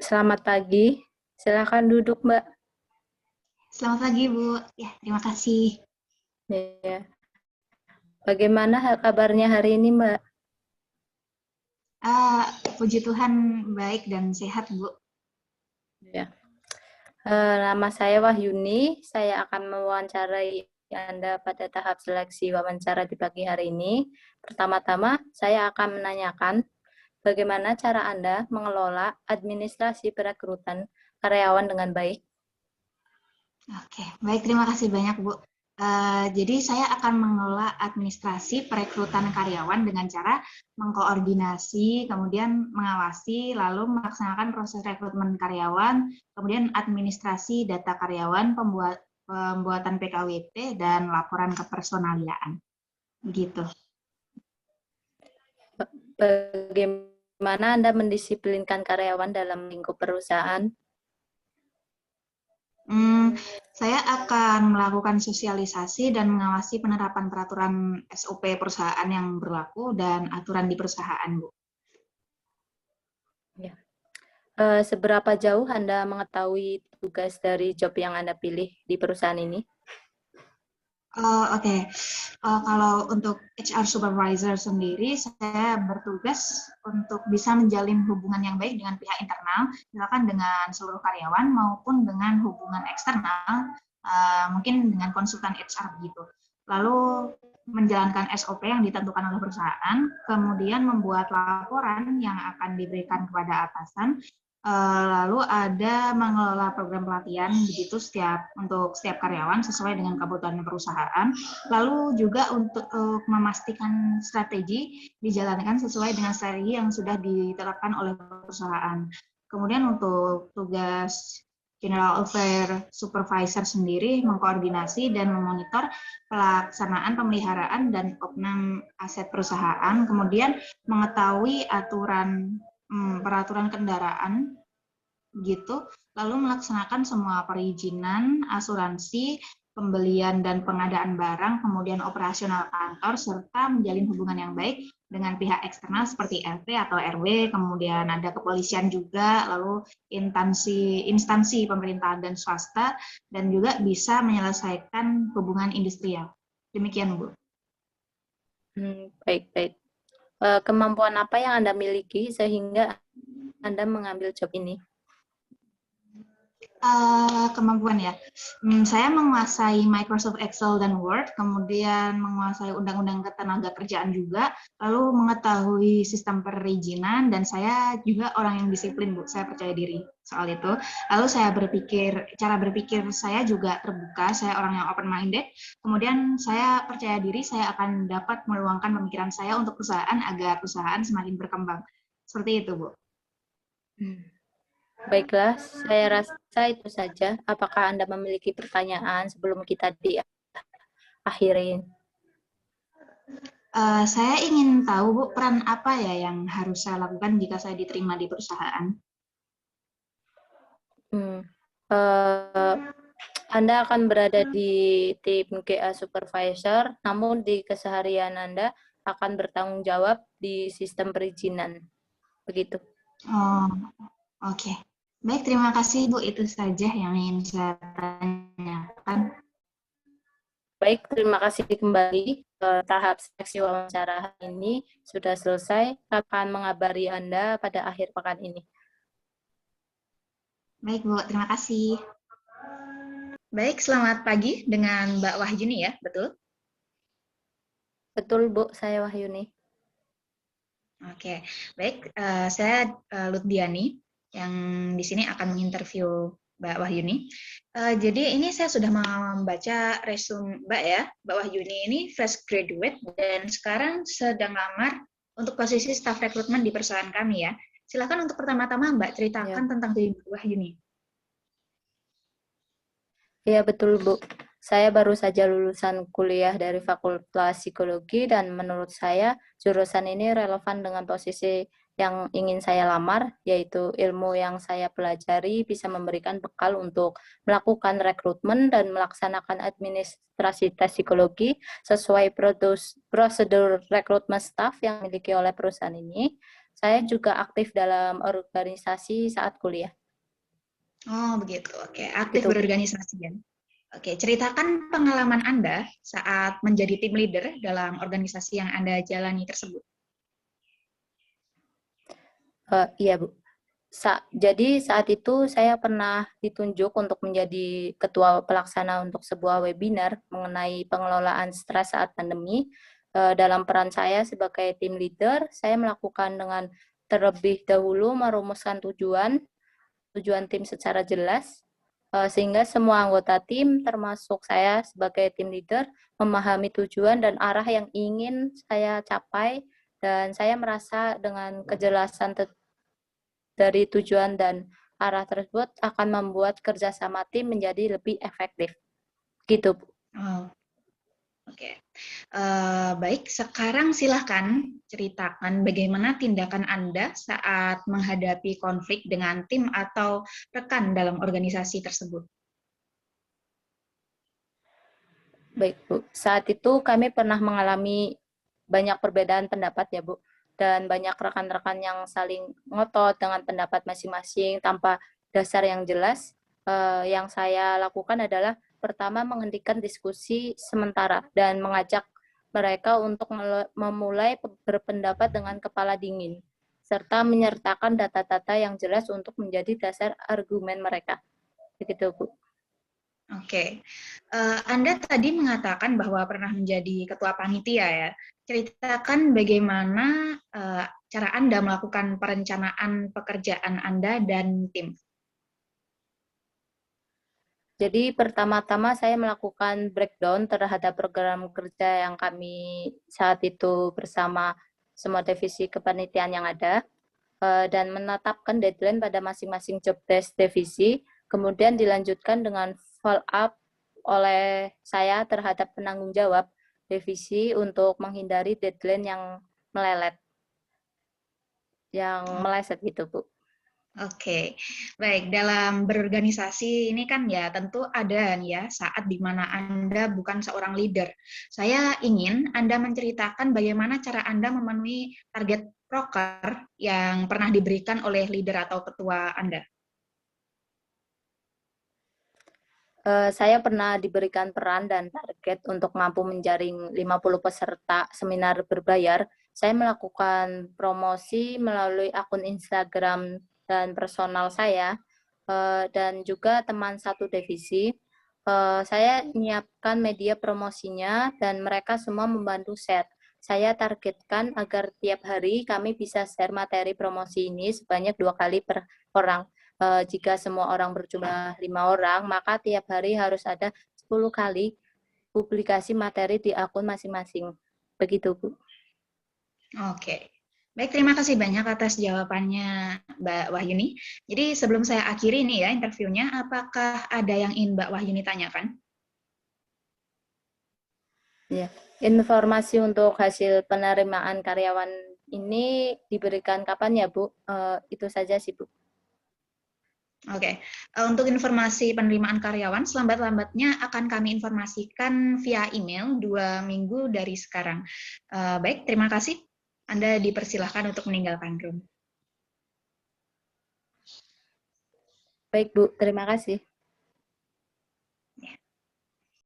Selamat pagi. Silakan duduk, Mbak. Selamat pagi, Bu. Ya, terima kasih. Ya. Bagaimana kabarnya hari ini, Mbak? Ah, Puji Tuhan baik dan sehat, Bu. Ya. Nama saya Wahyuni. Saya akan mewawancarai Anda pada tahap seleksi wawancara di pagi hari ini. Pertama-tama, saya akan menanyakan bagaimana cara Anda mengelola administrasi perekrutan karyawan dengan baik. Oke, baik. Terima kasih banyak, Bu. Jadi saya akan mengelola administrasi perekrutan karyawan dengan cara mengkoordinasi, kemudian mengawasi, lalu melaksanakan proses rekrutmen karyawan, kemudian administrasi data karyawan, pembuatan PKWT, dan laporan kepersonaliaan. Begitu. Bagaimana Anda mendisiplinkan karyawan dalam lingkup perusahaan? Saya akan melakukan sosialisasi dan mengawasi penerapan peraturan SOP perusahaan yang berlaku dan aturan di perusahaan, Bu. Ya. Seberapa jauh Anda mengetahui tugas dari job yang Anda pilih di perusahaan ini? Oke. Kalau untuk HR supervisor sendiri, saya bertugas untuk bisa menjalin hubungan yang baik dengan pihak internal, misalkan dengan seluruh karyawan maupun dengan hubungan eksternal, mungkin dengan konsultan HR gitu. Lalu menjalankan SOP yang ditentukan oleh perusahaan, kemudian membuat laporan yang akan diberikan kepada atasan, lalu ada mengelola program pelatihan begitu untuk setiap karyawan sesuai dengan kebutuhan perusahaan. Lalu juga untuk memastikan strategi dijalankan sesuai dengan strategi yang sudah ditetapkan oleh perusahaan. Kemudian untuk tugas General Affair Supervisor sendiri mengkoordinasi dan memonitor pelaksanaan pemeliharaan dan opnam aset perusahaan, kemudian mengetahui peraturan kendaraan gitu, lalu melaksanakan semua perizinan, asuransi, pembelian dan pengadaan barang, kemudian operasional kantor, serta menjalin hubungan yang baik dengan pihak eksternal seperti RT atau RW, kemudian ada kepolisian juga, lalu instansi pemerintahan dan swasta, dan juga bisa menyelesaikan hubungan industrial. Demikian, Bu. Baik. Kemampuan apa yang Anda miliki sehingga Anda mengambil job ini? Kemampuan ya. Saya menguasai Microsoft Excel dan Word, kemudian menguasai undang-undang ketenagakerjaan juga, lalu mengetahui sistem perizinan, dan saya juga orang yang disiplin, Bu. Saya percaya diri soal itu. Lalu cara berpikir saya juga terbuka, saya orang yang open-minded, kemudian saya percaya diri saya akan dapat meluangkan pemikiran saya untuk perusahaan agar perusahaan semakin berkembang. Seperti itu, Bu. Baiklah, saya rasa itu saja. Apakah Anda memiliki pertanyaan sebelum kita diakhirin? Saya ingin tahu, Bu, peran apa ya yang harus saya lakukan jika saya diterima di perusahaan? Anda akan berada di tim GA Supervisor, namun di keseharian Anda akan bertanggung jawab di sistem perizinan. Begitu. Oh, oke. Baik, terima kasih, Bu. Itu saja yang ingin saya tanyakan. Baik, terima kasih kembali. Tahap seleksi wawancara hari ini sudah selesai. Akan mengabari Anda pada akhir pekan ini. Baik, Bu. Terima kasih. Baik, selamat pagi dengan Mbak Wahyuni ya, betul? Betul, Bu. Saya Wahyuni. Oke, baik. Saya Lutdiani yang di sini akan menginterview Mbak Wahyuni. Jadi ini saya sudah membaca resume Mbak ya. Mbak Wahyuni ini fresh graduate dan sekarang sedang lamar untuk posisi staff rekrutmen di perusahaan kami ya. Silakan untuk pertama-tama Mbak ceritakan tentang diri Mbak Wahyuni. Iya, betul, Bu. Saya baru saja lulusan kuliah dari Fakultas Psikologi dan menurut saya jurusan ini relevan dengan posisi yang ingin saya lamar, yaitu ilmu yang saya pelajari bisa memberikan bekal untuk melakukan rekrutmen dan melaksanakan administrasi tes psikologi sesuai prosedur rekrutmen staf yang dimiliki oleh perusahaan ini. saya juga aktif dalam organisasi saat kuliah. Oh, begitu. Oke, aktif Gitu, Bu. berorganisasi ya. Oke, ceritakan pengalaman Anda saat menjadi tim leader dalam organisasi yang Anda jalani tersebut. Iya, Bu. Jadi saat itu saya pernah ditunjuk untuk menjadi ketua pelaksana untuk sebuah webinar mengenai pengelolaan stres saat pandemi. Dalam peran saya sebagai tim leader, saya melakukan dengan terlebih dahulu merumuskan tujuan tim secara jelas, sehingga semua anggota tim, termasuk saya sebagai tim leader, memahami tujuan dan arah yang ingin saya capai, dan saya merasa dengan kejelasan dari tujuan dan arah tersebut akan membuat kerjasama tim menjadi lebih efektif. Gitu, Bu. Oh, oke. Baik, sekarang silahkan ceritakan bagaimana tindakan Anda saat menghadapi konflik dengan tim atau rekan dalam organisasi tersebut. Baik, Bu. Saat itu kami pernah mengalami banyak perbedaan pendapat ya, Bu. Dan banyak rekan-rekan yang saling ngotot dengan pendapat masing-masing tanpa dasar yang jelas. Yang saya lakukan adalah pertama menghentikan diskusi sementara dan mengajak mereka untuk memulai berpendapat dengan kepala dingin, serta menyertakan data-data yang jelas untuk menjadi dasar argumen mereka. Begitu, Bu. Oke, Anda tadi mengatakan bahwa pernah menjadi ketua panitia ya. Ceritakan bagaimana cara Anda melakukan perencanaan pekerjaan Anda dan tim. Jadi pertama-tama saya melakukan breakdown terhadap program kerja yang kami saat itu bersama semua divisi kepanitiaan yang ada, dan menetapkan deadline pada masing-masing job desk divisi, kemudian dilanjutkan dengan follow up oleh saya terhadap penanggung jawab divisi untuk menghindari deadline yang meleset gitu, Bu. Oke, baik. Dalam berorganisasi ini kan ya tentu ada nih ya saat di mana Anda bukan seorang leader. Saya ingin Anda menceritakan bagaimana cara Anda memenuhi target proker yang pernah diberikan oleh leader atau ketua Anda. Saya pernah diberikan peran dan target untuk mampu menjaring 50 peserta seminar berbayar. Saya melakukan promosi melalui akun Instagram dan personal saya, dan juga teman satu divisi. Saya menyiapkan media promosinya dan mereka semua membantu share. Saya targetkan agar tiap hari kami bisa share materi promosi ini sebanyak 2 kali per orang. Jika semua orang berjumlah 5 orang, maka tiap hari harus ada 10 kali publikasi materi di akun masing-masing. Begitu, Bu. Oke. Baik, terima kasih banyak atas jawabannya Mbak Wahyuni. Jadi sebelum saya akhiri nih ya interviewnya, apakah ada yang ingin Mbak Wahyuni tanyakan? Ya. Informasi untuk hasil penerimaan karyawan ini diberikan kapan ya, Bu? Itu saja sih, Bu. Oke, untuk informasi penerimaan karyawan, selambat-lambatnya akan kami informasikan via email 2 minggu dari sekarang. Baik, terima kasih. Anda dipersilahkan untuk meninggalkan room. Baik, Bu. Terima kasih.